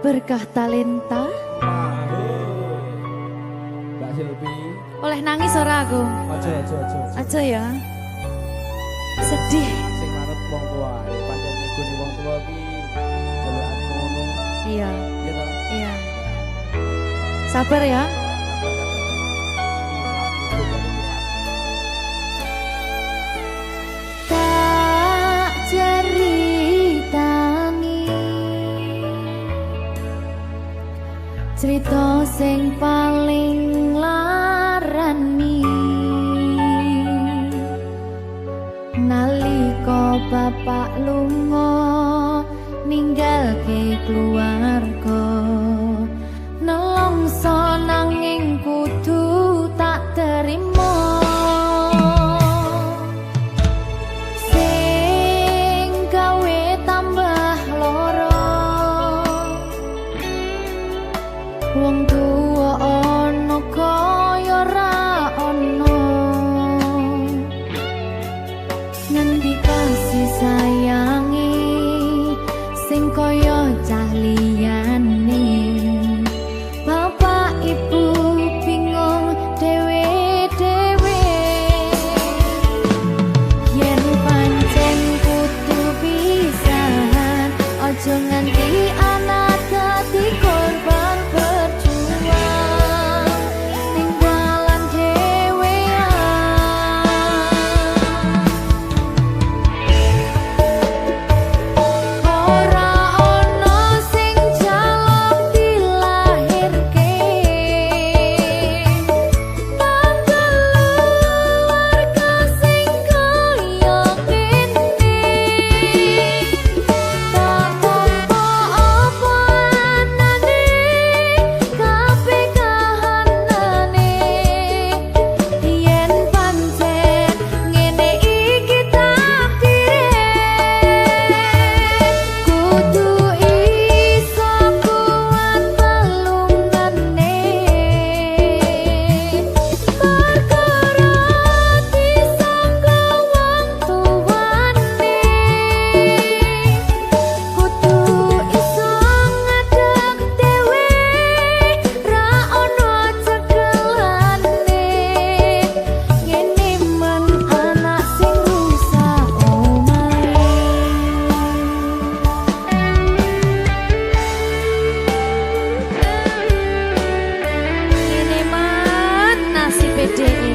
Berkah talenta. Mbak Silvi. Oleh nangis ora aku? Aja ya. Sedih. Sing manut wong tua, pancen ngikuni wong tua ki jalukan ngono. Iya. Iya toh? Iya. Sabar ya. Tak ceritani cerita sing paling larani nalika bapak lunga ninggalke keluarga nelongso nanging kudu tak terima sing gawe tambah loro wong tuwa ana kaya ra ana ngendi kasih sayangi sing kaya cah liyane bapak ibu bingung dewe-dewe yen pancen kudu pisahan aja nganti anak dadi korban berjuang tinggalan dhewean ora ono sing jaluk dilahirke nang keluarga sing kaya kene tak tampa apa anane kabeh kahanane yen pancen ngene iki takdire kudu iso kuat pelungane perkara disangka wong tuwane kudu iso ngadeg dhewe ra ono cekelane ngene men anak sing rusak omahe ngene man nasibe dhewe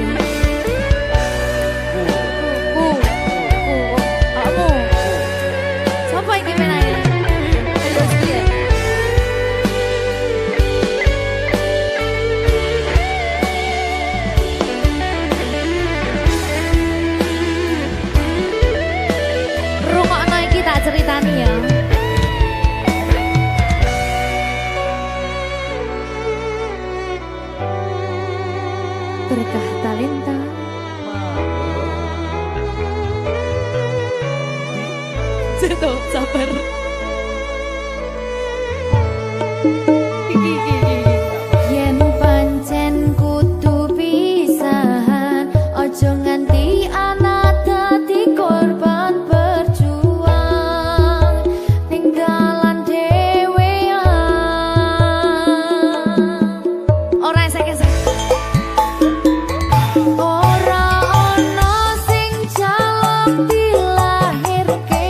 kamu siapa iki menanya ayo piye rungokno iki tak ceritani ya berkah talenta Zeto sabar yen pancen kudu pisahan aja nganti anak dadi korban berjuang tinggalan dhewean ora esek-esek ora ono sing jaluk dilahirke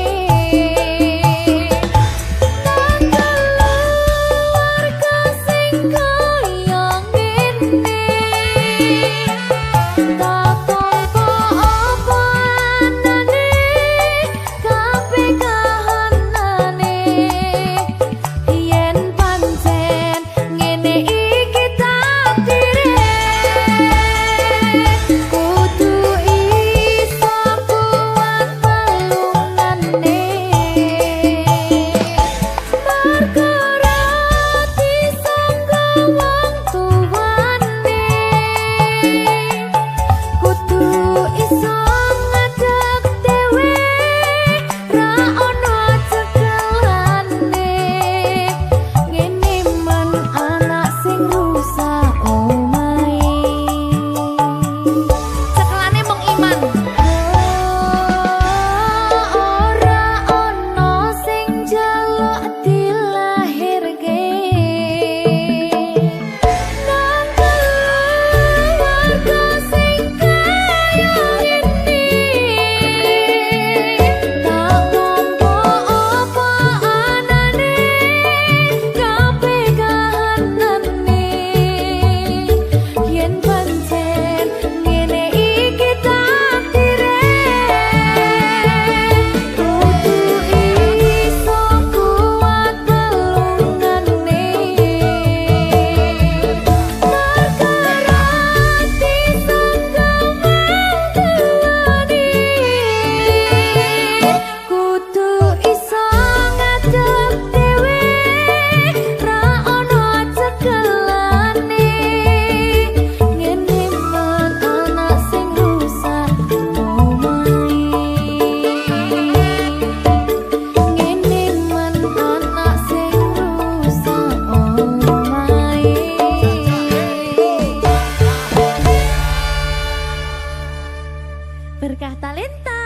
Berkah Talenta.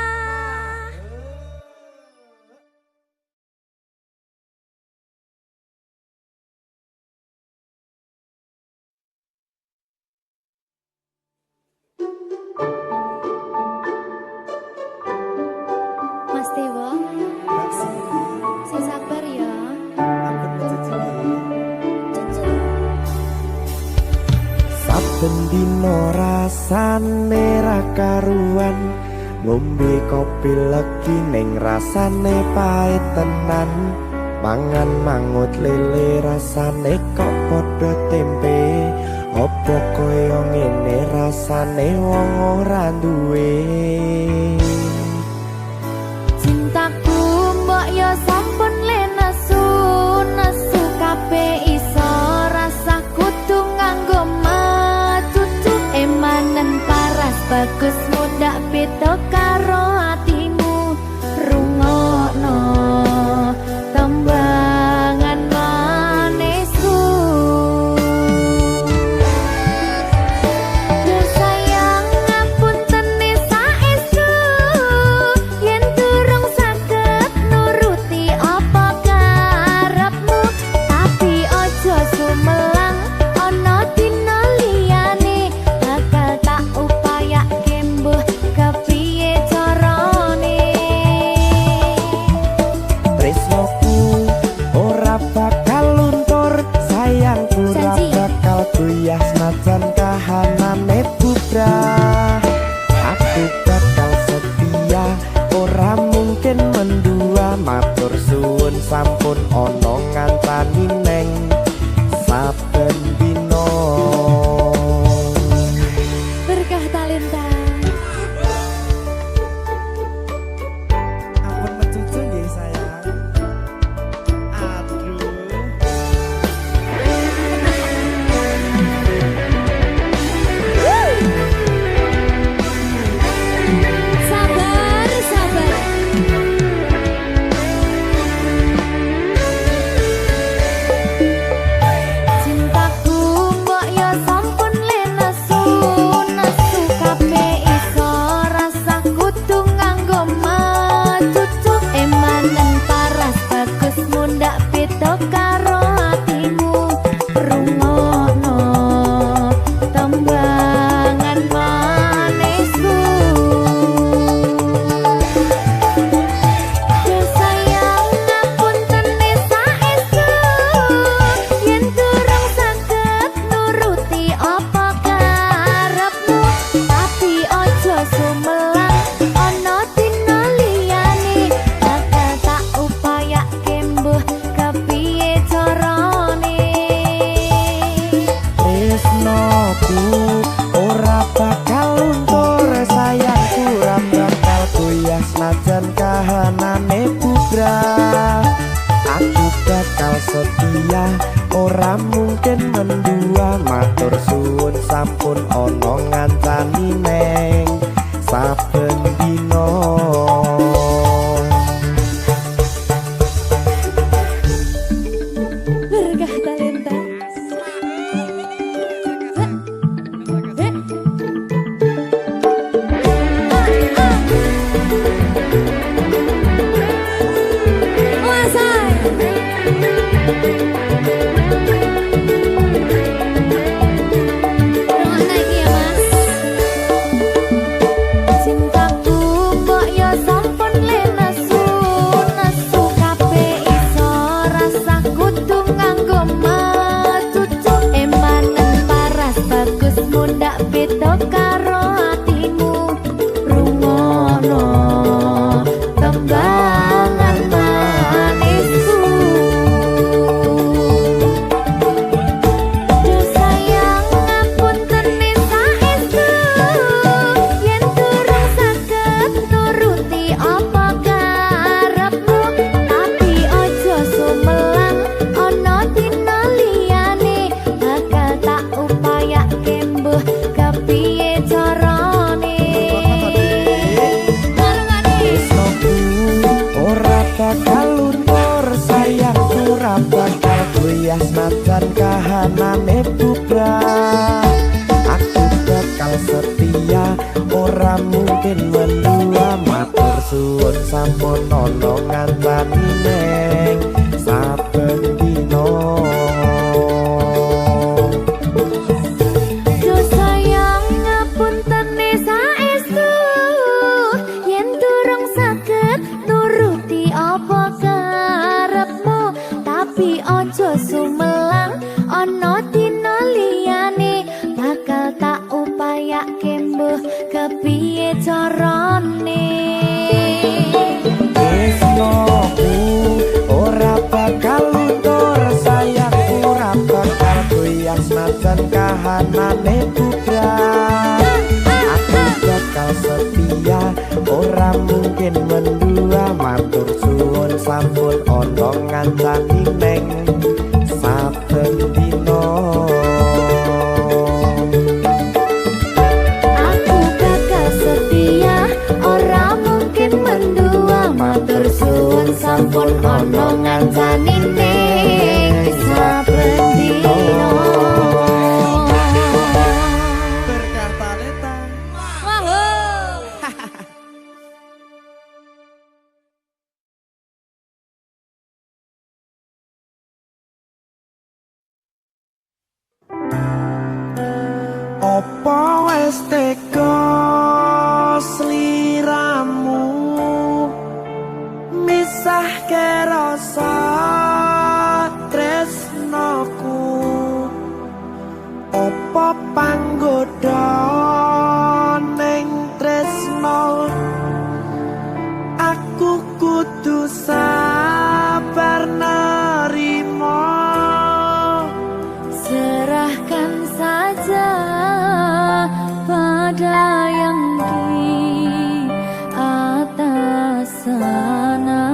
Mas Dewa, saya sabar ya. Saben dino rasane ra karuan, ngombe kopi legi ning rasane pahit tenan. Mangan mangut lele rasane kok padha tempe. Apa kaya ngene rasane wong ora duwe. Cintaku mbok yo sampun le nesu kabeh iso rasa kudu nganggo matutu emanen paras bagus muda beda karo atimu rungokno tembangan manisku. Duh sayang ngapunten saestu yen durung saged nuruti apa karepmu, tapi ojo sumelang ana dina liyane bakal tak upayake mbuh kepiye carane. Tresnoku ora bakal luntur, sayangku ora Janji. bakal goyah senajan kahanane bubrah. Aku bakal setia, ora mungkin mendua. Matur suwun sampun ana ngancani neng saben dina. Berkah Talenta. Ampun mecucu nggih sayang. Aduh. Sabar, sabar. Cintaku mbok yo sampun le nesu kabeh iso rasa kudu nganggo matutu emanen paras bagus mundak beda karo atimu rungokno tembangan manisku. Duh sayang ngapunten saestu yen durung saged nuruti apa karepmu, tapi ojo sumelang ana dina liyane bakal tak upayake mbuh kepiye carane. Tresnoku ora bakal luntur, sayangku ora bakal goyah senajan kahanane bubrah. Aku bakal setia, ora mungkin mendua. Matur suwun sampun ana ngancani neng saben dina. Berkah Talenta. Cintaku mbok yo sampun le nesu kabeh iso rasa kudu nganggo matutu emanen paras bagus mundak beda karo atimu rungokno tembangan manisku. Duh sayang ngapunten saestu yen durung saged nuruti apa karepmu, tapi ojo sumelang ana dina liyane bakal tak upayake mbuh kepiye carane. Tresnoku ora bakal luntur, sayangku ora bakal goyah senajan kahanane bubrah. Aku bakal setia, ora mungkin mendua matur suwun sampun ana ngancani neng saben dina. Ojo sumelang ana dina liyane bakal tak upayake mbuh kepiye carane. Tresnoku ora bakal luntur sayangku ora bakal goyah senajan kahanane bubrah. Aku bakal setia ora mungkin mendua matur suwun sampun ana ngancani neng saben dina. Aku bakal setia ora mungkin mendua matur suwun sampun ana ngancani neng saben dina. Apa wis teka sliramu misahke rasa tresnoku? Apa panggoda ning tresno? Aku kudu sabar nerima. Serahkan saja pada yang di atas sana.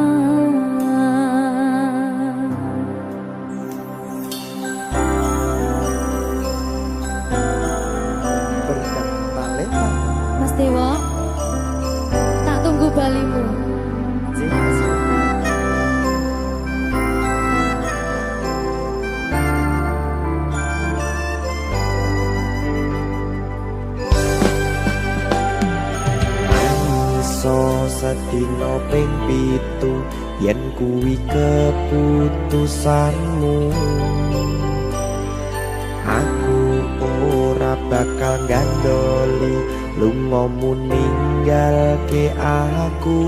Berkat talenta Mas Dewa, tak tunggu balimu. Sedina ping 7 yen kuwi keputusanmu. Aku ora bakal gandoli lungamu ninggalke aku.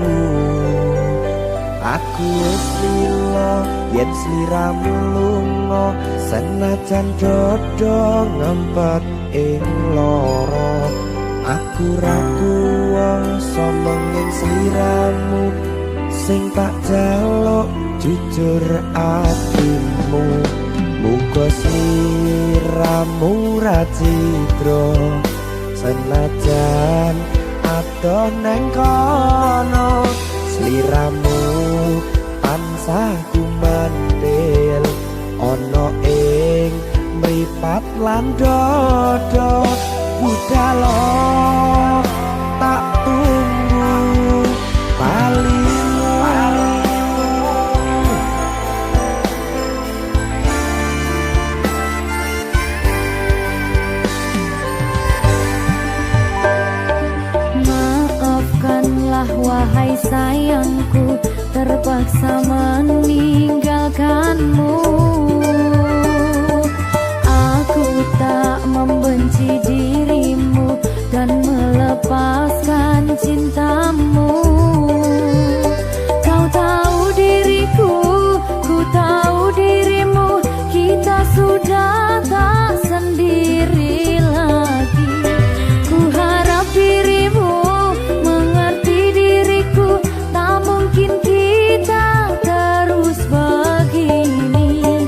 Aku wis lila yen sliramu lunga senajan dodo ngempet ing lara. Aku ra kuwasa menging sliramu sing tak jaluk jujur atimu. Muga sliramu ra cidra senajan adoh neng kono. Sliramu tansah kumandel ana ing mripat lan dodo. Budalo tak tunggu balimu. Maafkanlah wahai sayangku, terpaksa meninggalkanmu. Aku tak membenci dirimu dan melepaskan cintamu. Kau tahu diriku, ku tahu dirimu, kita sudah tak sendiri lagi. Ku harap dirimu mengerti diriku, tak mungkin kita terus begini.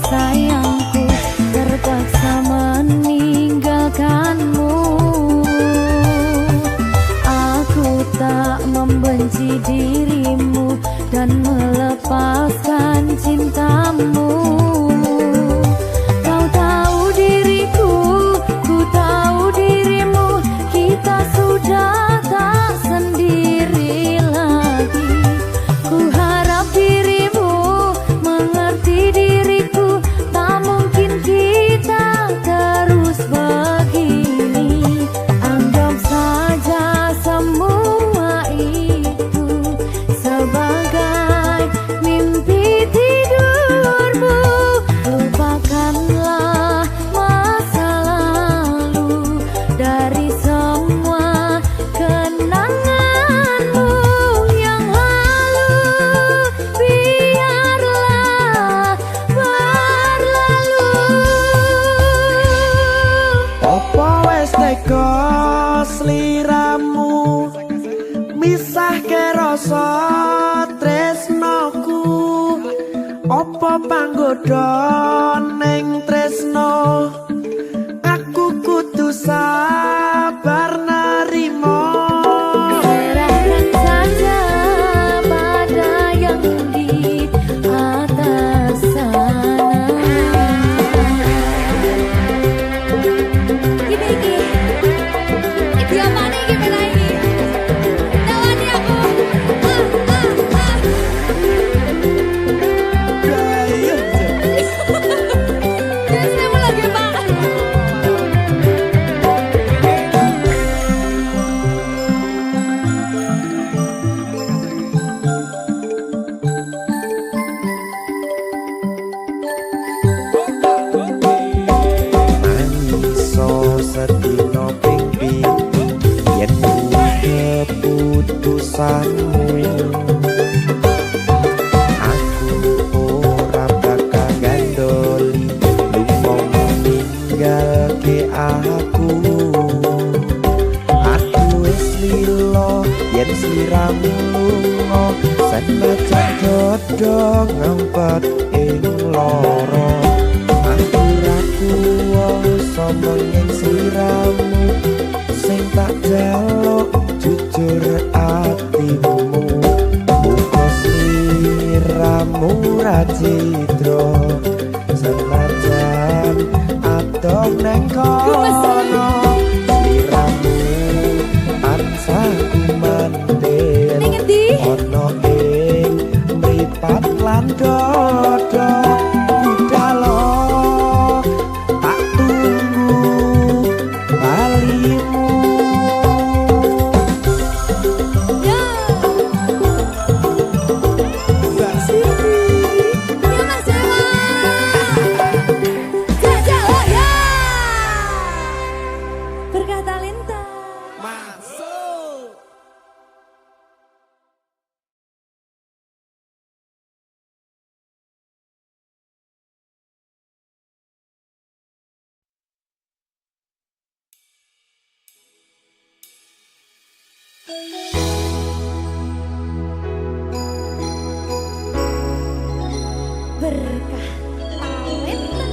sayangku terpaksa meninggalkanmu. Aku tak membenci dirimu dan melepaskan cintamu. Kau tahu diriku, ku tahu dirimu, kita sudah tak sendiri lagi. Ku harap dirimu mengerti diriku, tak mungkin kita terus begini. Anggap saja semua itu sebagai mimpi tidurmu. Lupakanlah masa lalu dari semua kenanganmu yang lalu. Biarlah berlalu. Apa wis tega sliramu misahke rasa tresnoku? Apa panggoda ning tresno? Aku kudu sabar narimo. Serahkan saja pada yang di atas sana. Iki apa nih gimana ini? Tawani aku. Jangan saya lagi Pak. Mangiso sedina ping pitu yen keputusanmu. Aku ora bakal gandoli lunga ninggalke aku. Aku wis lilo yen sliramu lunga, senajan dodo ngempet ing loro. Aku ra kuwasa menging sliramu, sing tak jaluk jujur atimu. Muga sliramu ra cidra, senajan adoh neng kono. Sliramu tansah kumandel Ning endi? ono ing mripat lan dodo. Budalo tak tunggu balimu. Ya. Mbak Siti. Ya Mas Dewa. Jajak oh ya. Berkah talenta. Masuk. Berkah talenta.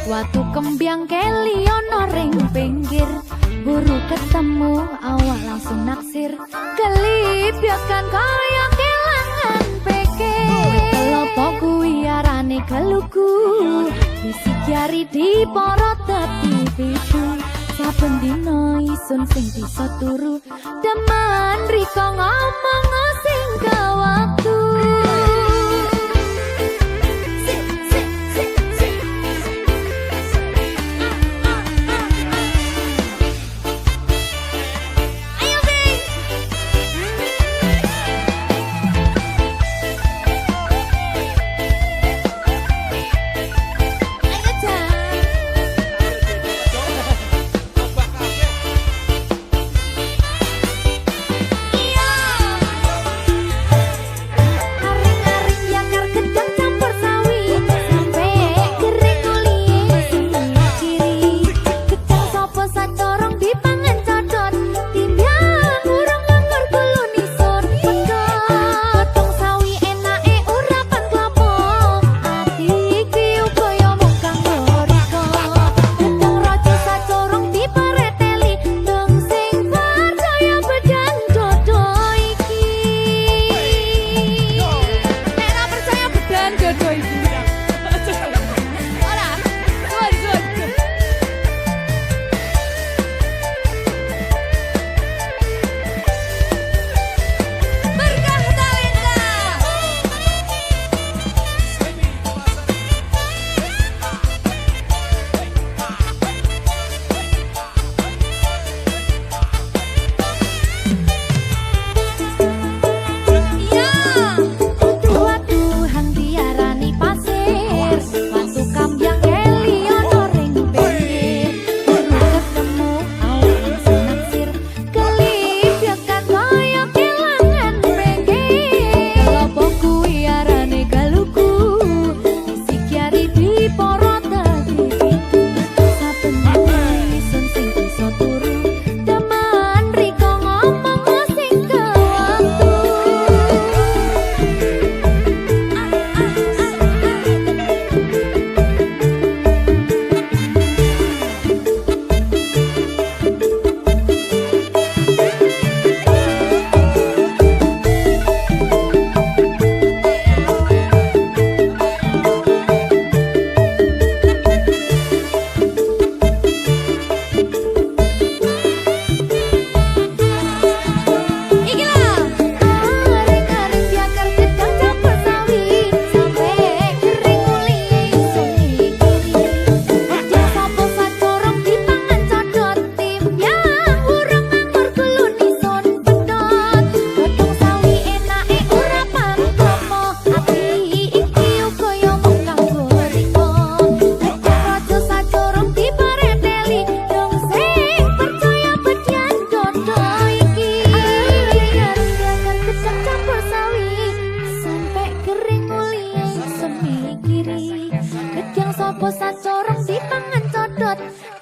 Watu kembyang keli ono ring pinggir, buru ketemu awak langsung naksir, kelipyakan kaya kelangan pikir. Kelopo kuwi arane keluku, bisik jari di poro tepi pitu. Saben dino isun sing bisa turu, demen riko ngomong sing ke waktu.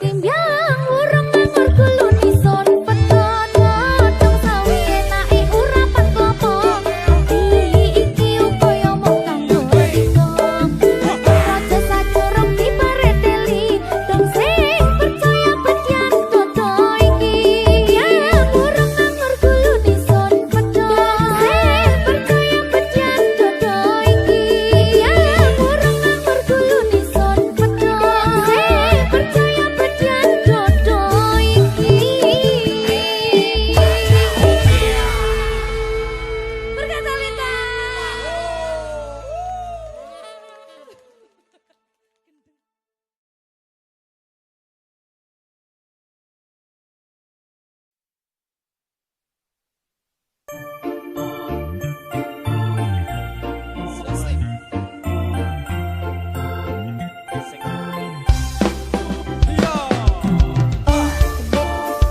Timbyang urung nganggur kulun ison pedot dong sawi enake urapan klopo ati iki upaya mung kanggo iko raja sajorong dipareteli dong sing percaya bedyan dodo iki yang urung nganggur kulun ison pedot sing percaya bedyan dodo iki yang urung nganggur kulun ison pedot sing percaya bedyan dodo iki berkata Linda.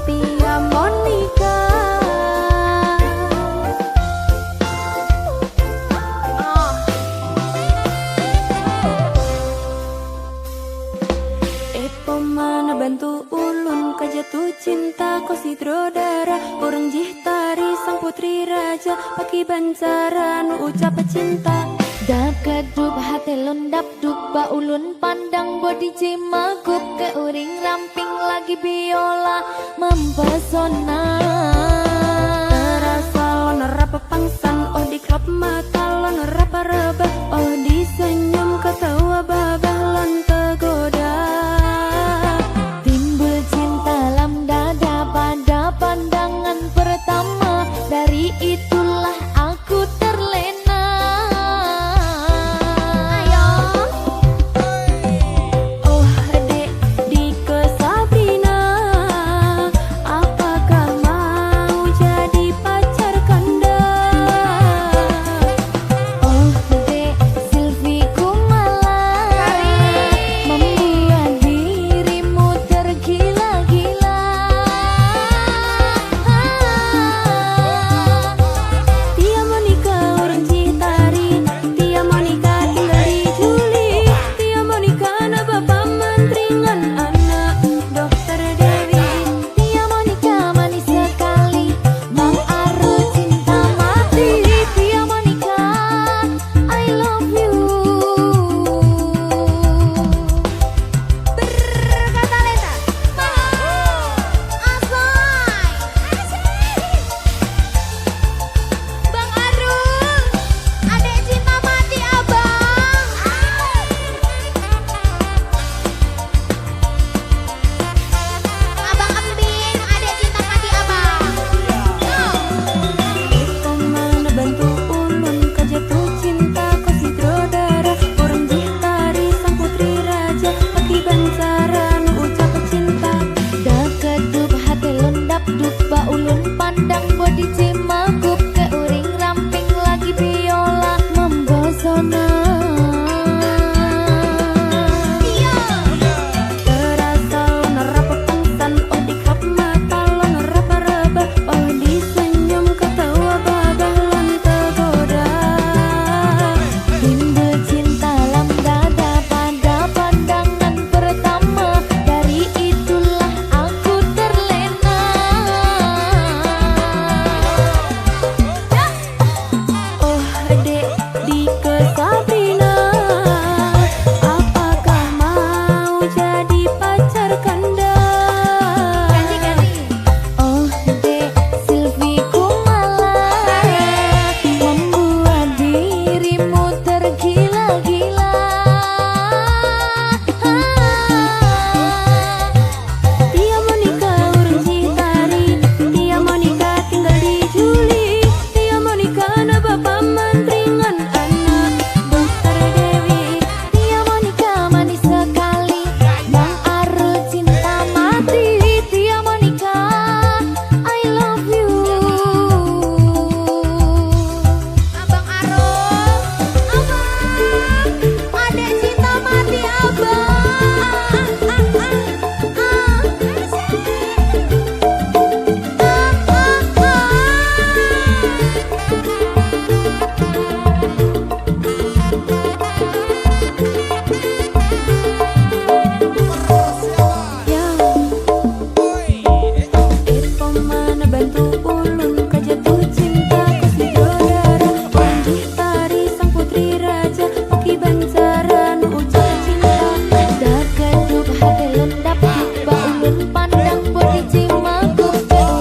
Pia Monica Epo mana bantu ulun kajatuh cinta ko sidrodara urang jihtari sang putri raja paki bancara nu ucap cinta dap kedup hati lundap dup ba ulun pandang body cimagup ke uring ramping lagi biola mempesona terasa lon rapa pangsan oh di klop mata lon rapa raba oh di senyum ketawa babah lon tergoda timbul cinta lam dada pada pandangan pertama dari itulah aku terlena. Ayo oh dek di ke Sabrina apakah mau jadi pacar kanda oh dek dan pandang body cimaku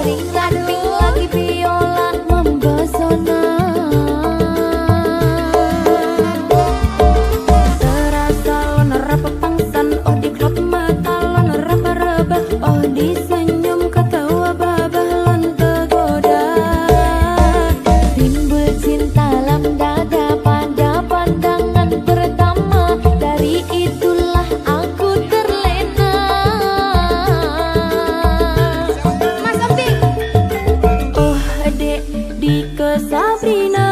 Ring ramping lagi biola membesona Terasa lon raba pangsan oh di klop mata lon raba-raba oh di senyum ketawa babah lon tergoda Timbul cinta dalam dada pada pandangan pertama dari itulah aku terlena Mas Abdi oh dek di Sabrina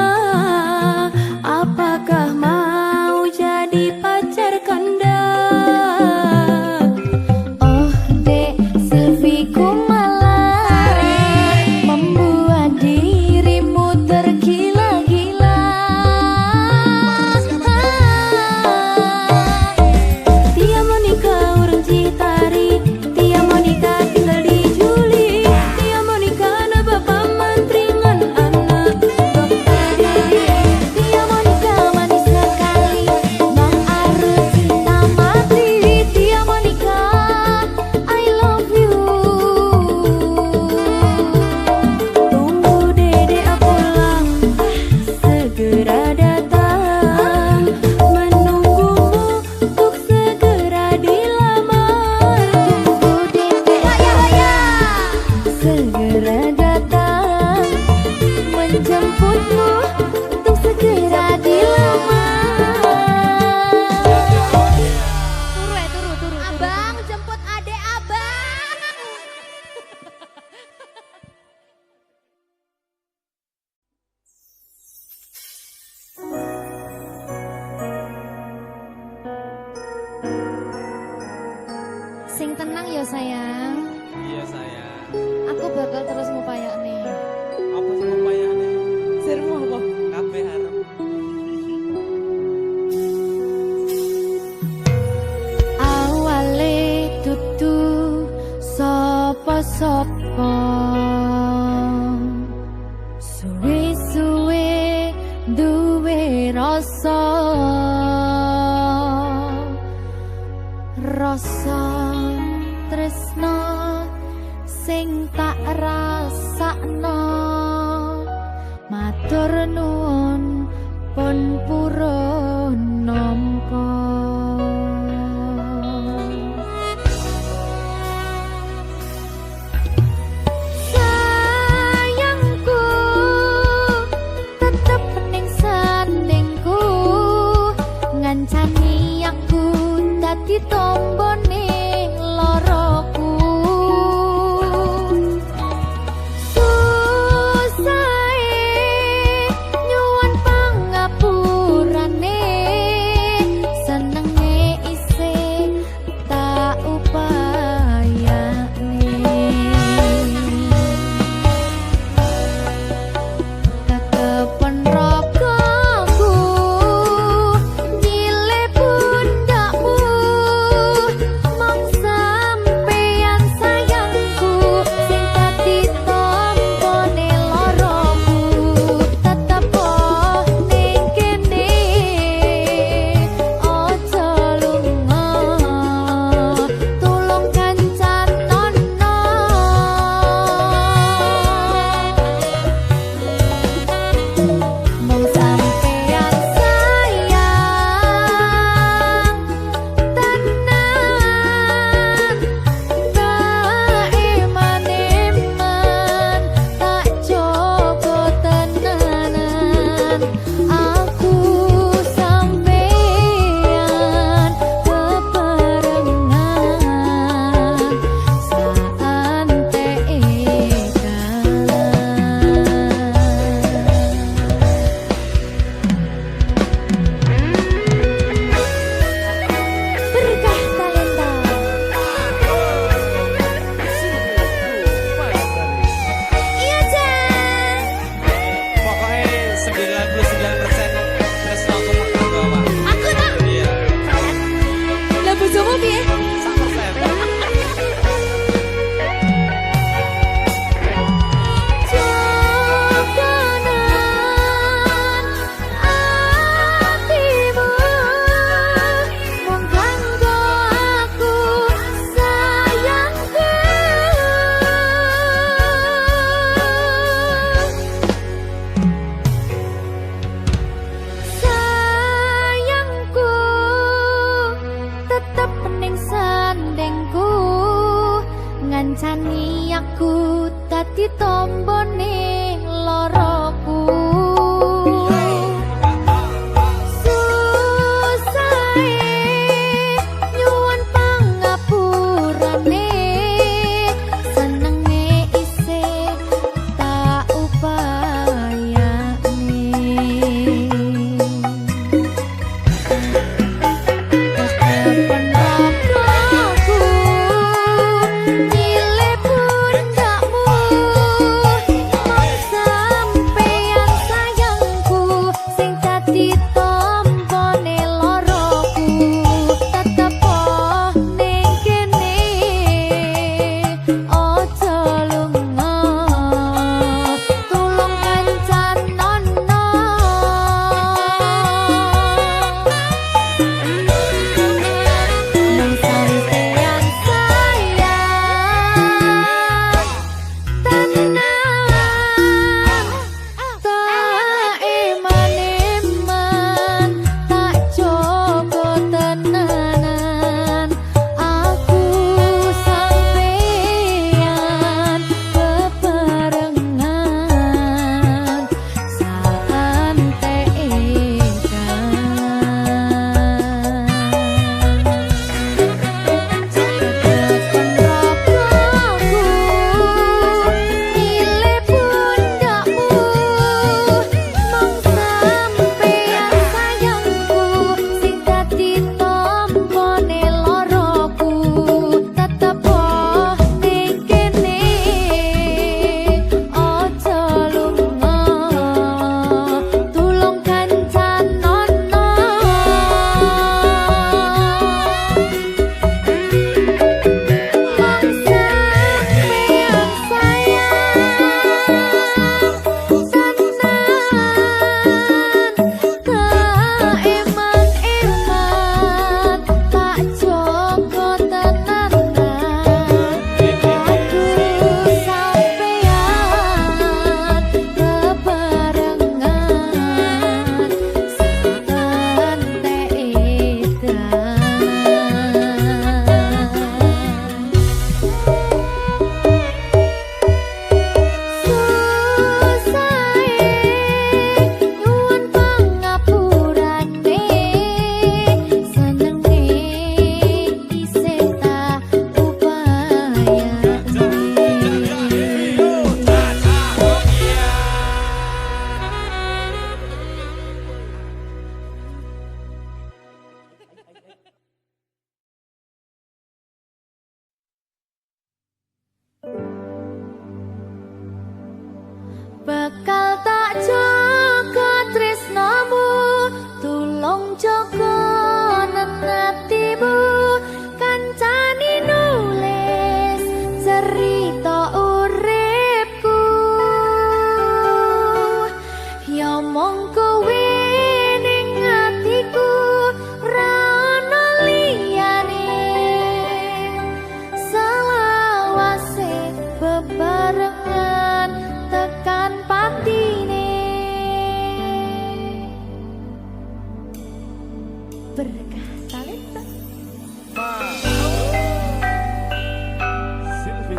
apakah mau jadi pacar kanda oh dek selfieku malah membuat dirimu tergila-gila Tia Monica urang Citari Tia Monica tinggal di Juli Tia Monica na bapak mantringan anak dokter Didi Tia Monica manis sekali Bang Arus cinta mati Tia Monica I love you Tunggu dede pulang segera datang menunggumu untuk segera dilamar Tunggu dede segera datang menjemputmu untuk segera dilamar Turu Abang jemput adek abang Sing tenang ya sayang Iya sayang. Aku bakal terus ngupayak nih Apa sih pembayane? Sirmu apa? Kabeh harap. Awale tutu sapa-sapa suwe-suwe duwe rasa tresno sing tak rasakno matur nuwun pun purun nampa sayangku tetep ning sandingku ngancani aku dadi tombone loroku susahe nyuwun pangapurane ngancani aku dadi tombone loroku bakal tak jaga tresnamu tulung jaga nenatimu kancani nulis cerita uripku ya mong kowe ning atiku ra ono liyane selawase bebarengan tekan patine berkah talenta Silvi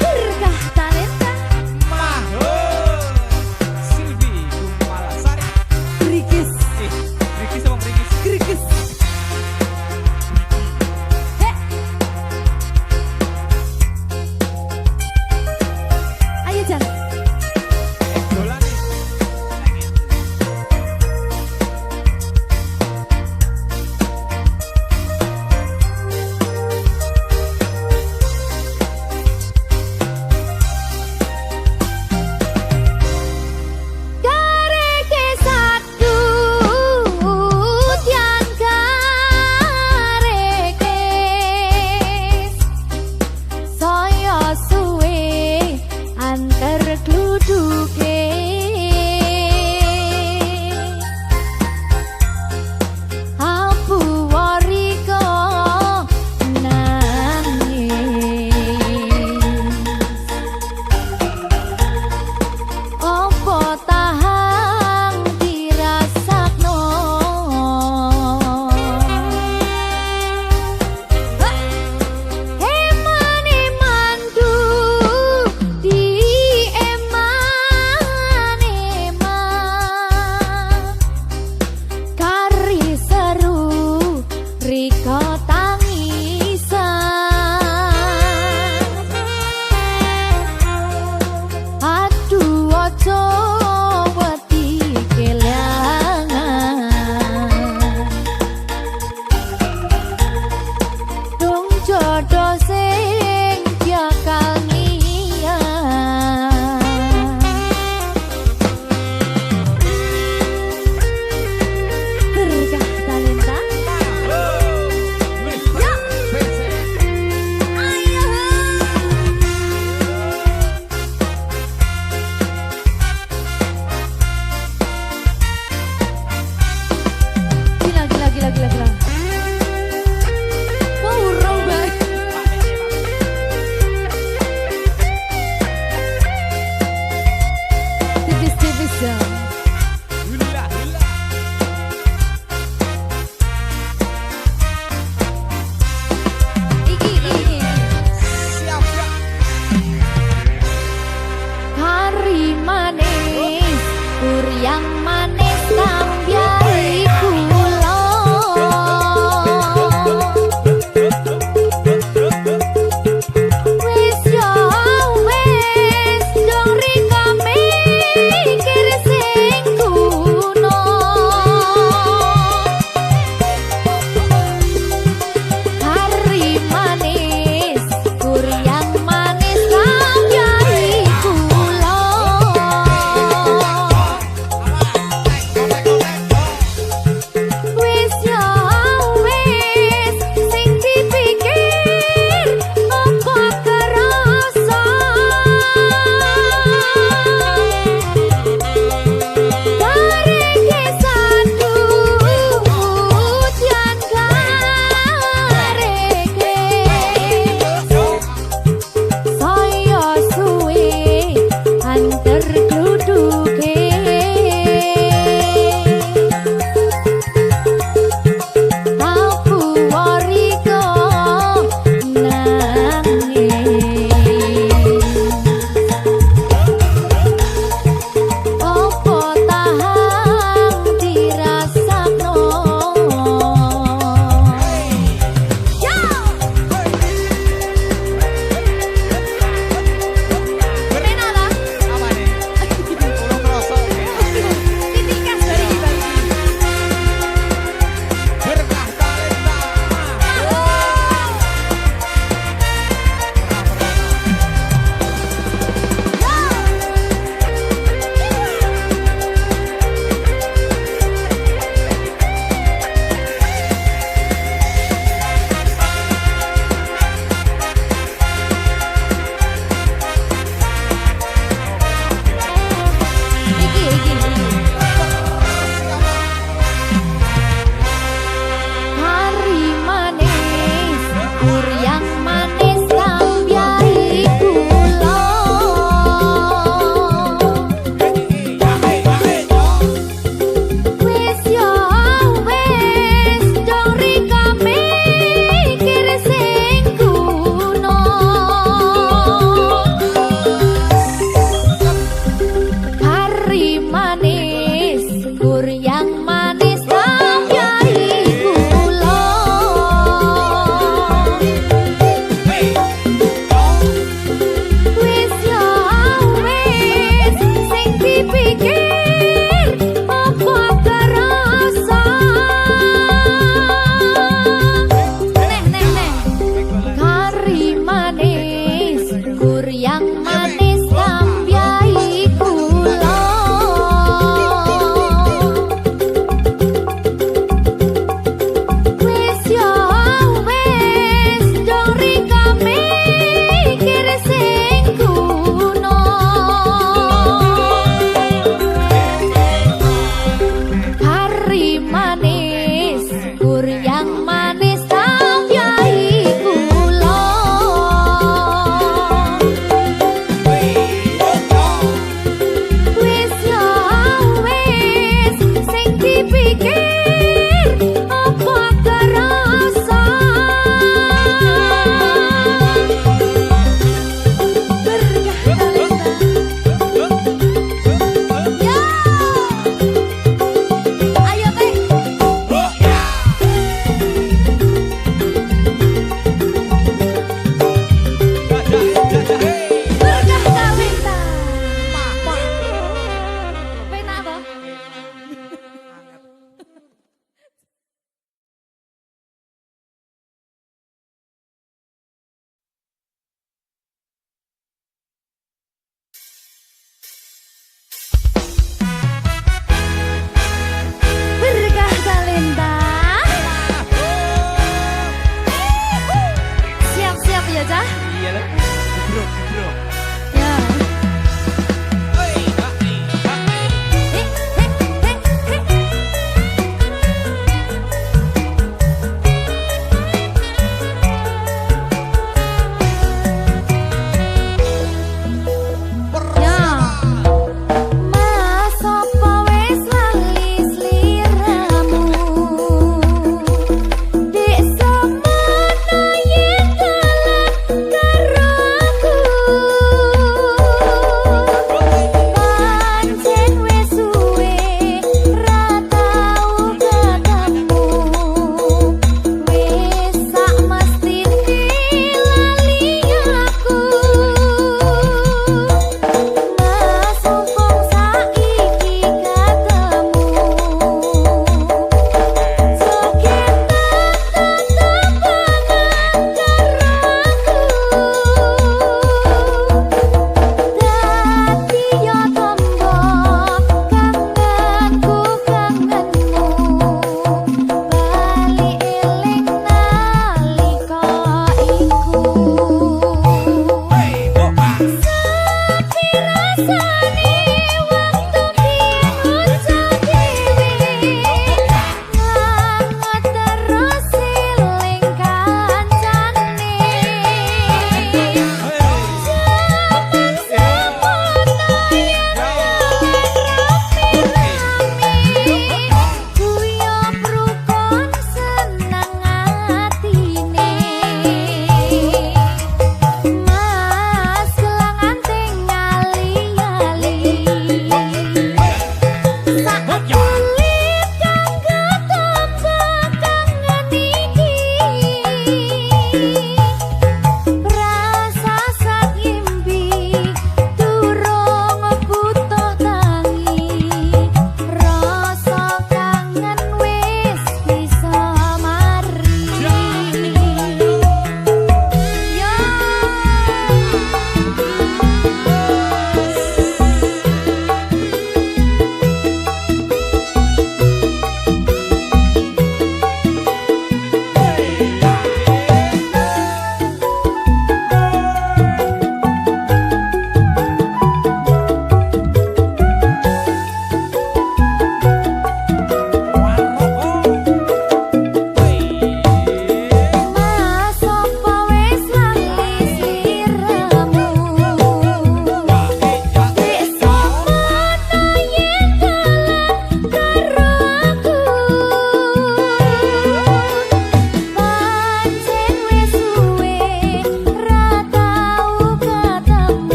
Berkah talenta Silvi Kumalasari. Brigis Brigis sama Brigis. Grigis Hek Ayo Jan Dolan nih.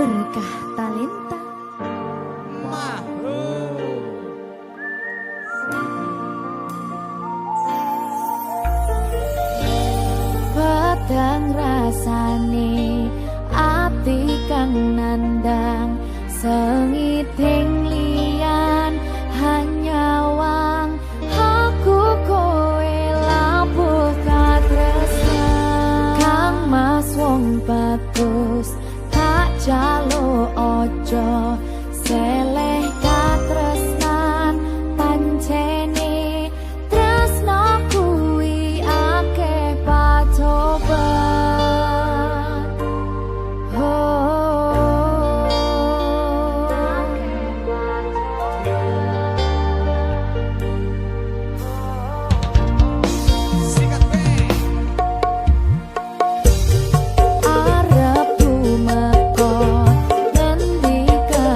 berkah talenta. Padang rasane ati kang nandang sengiteng liyan hanya wang aku kowe labuh katresnan kang mas wong bagus tak jalo ojo seleh katresnan pancene tresno kuwi akeh pacoban Sikat be. arep tumeka ngendika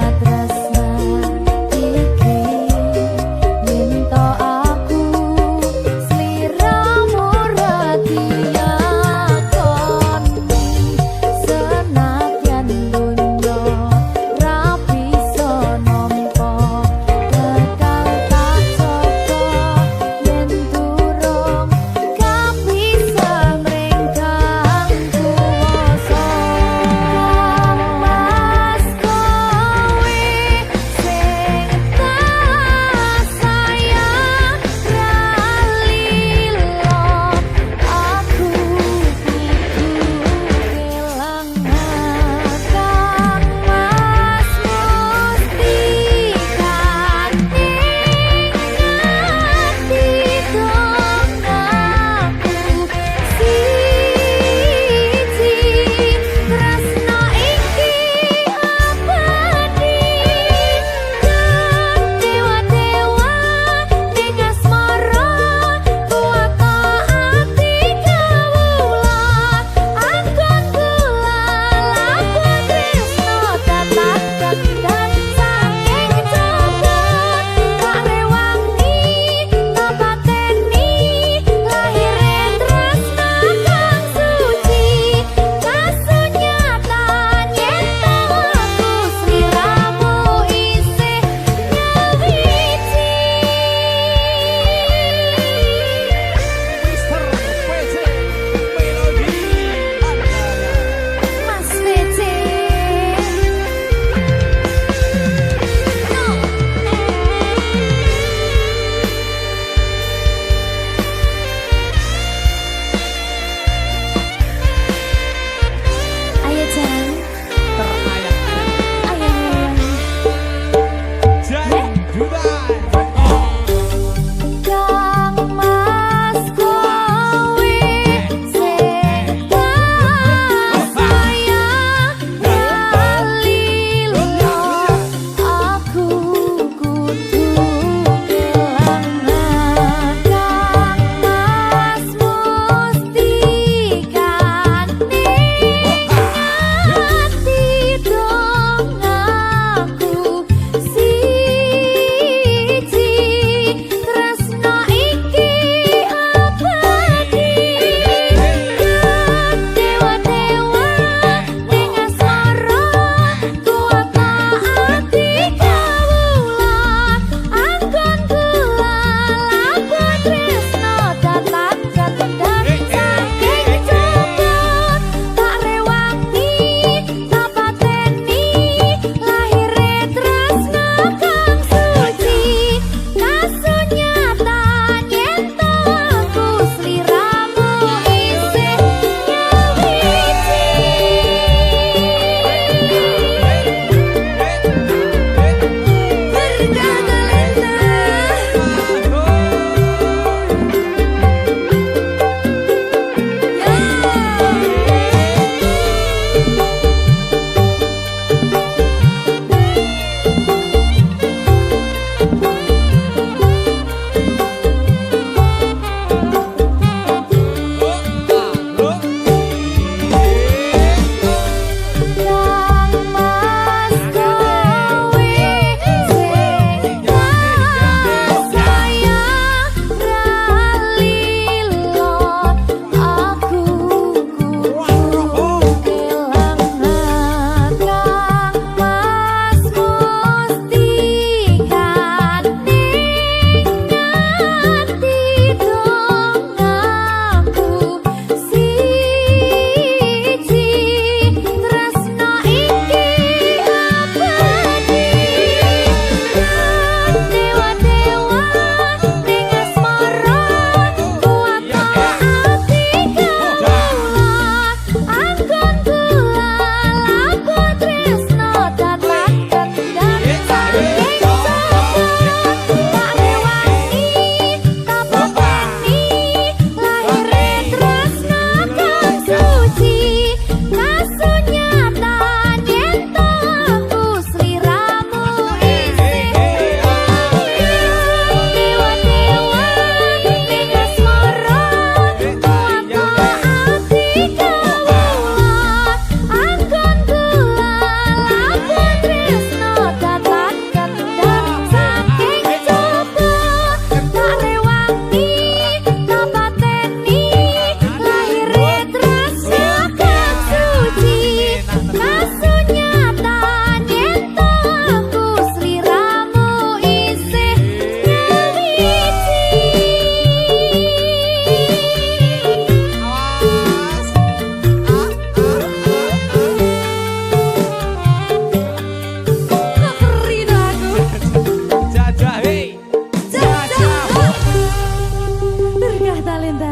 Talenta.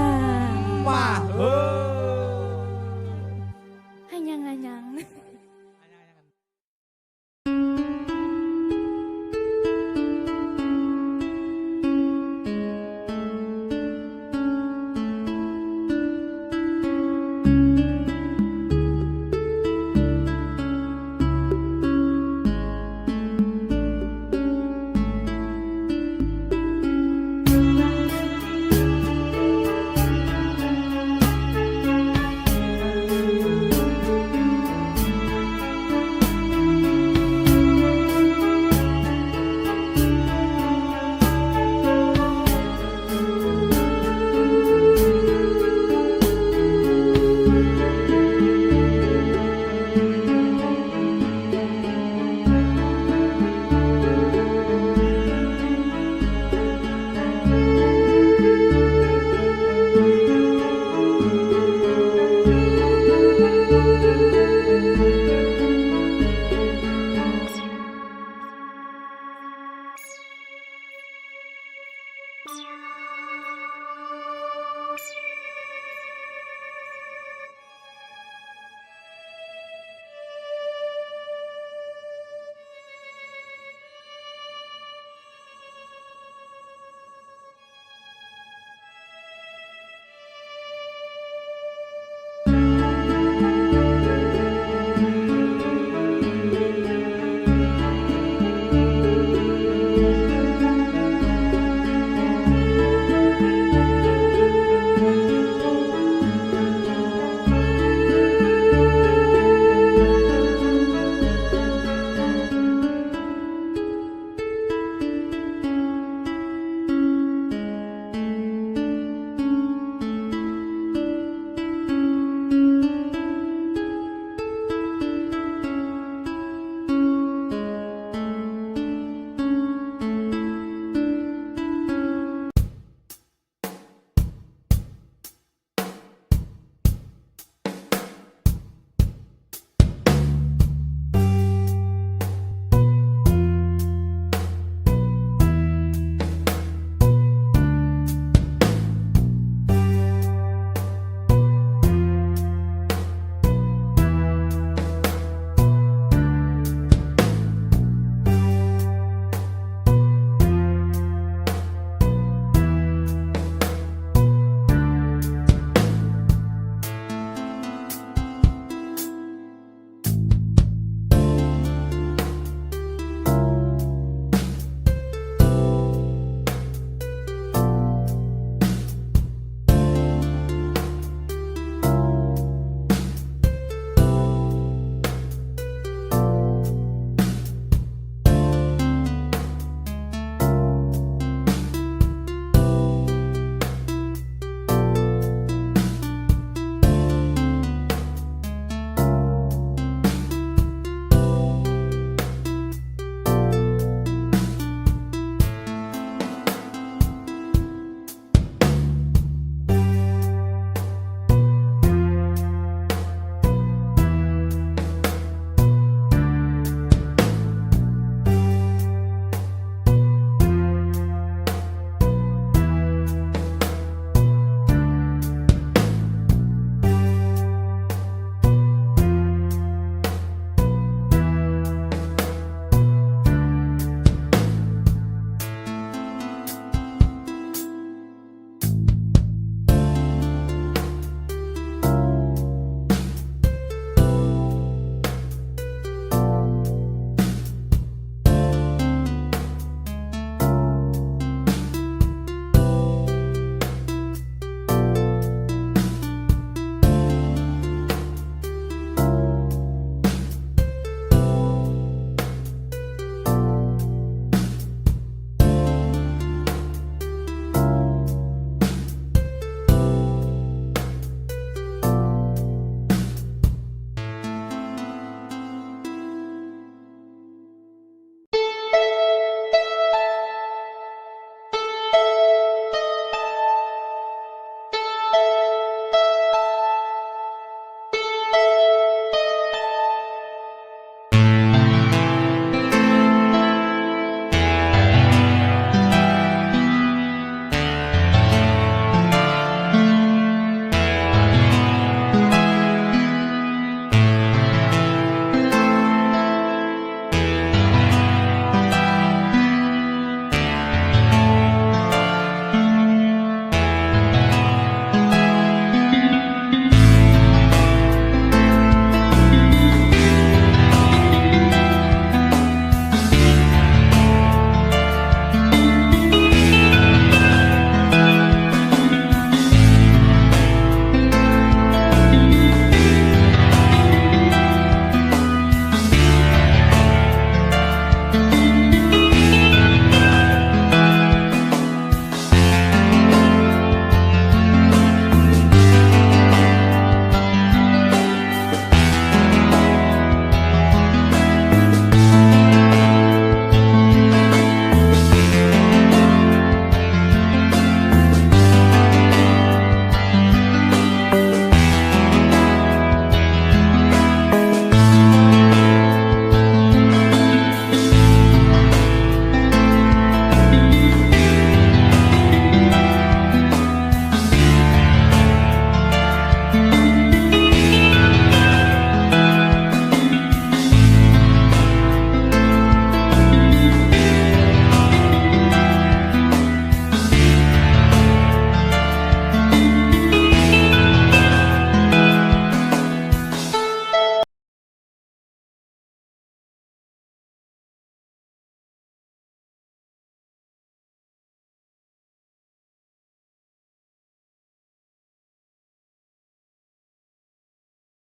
Mahur.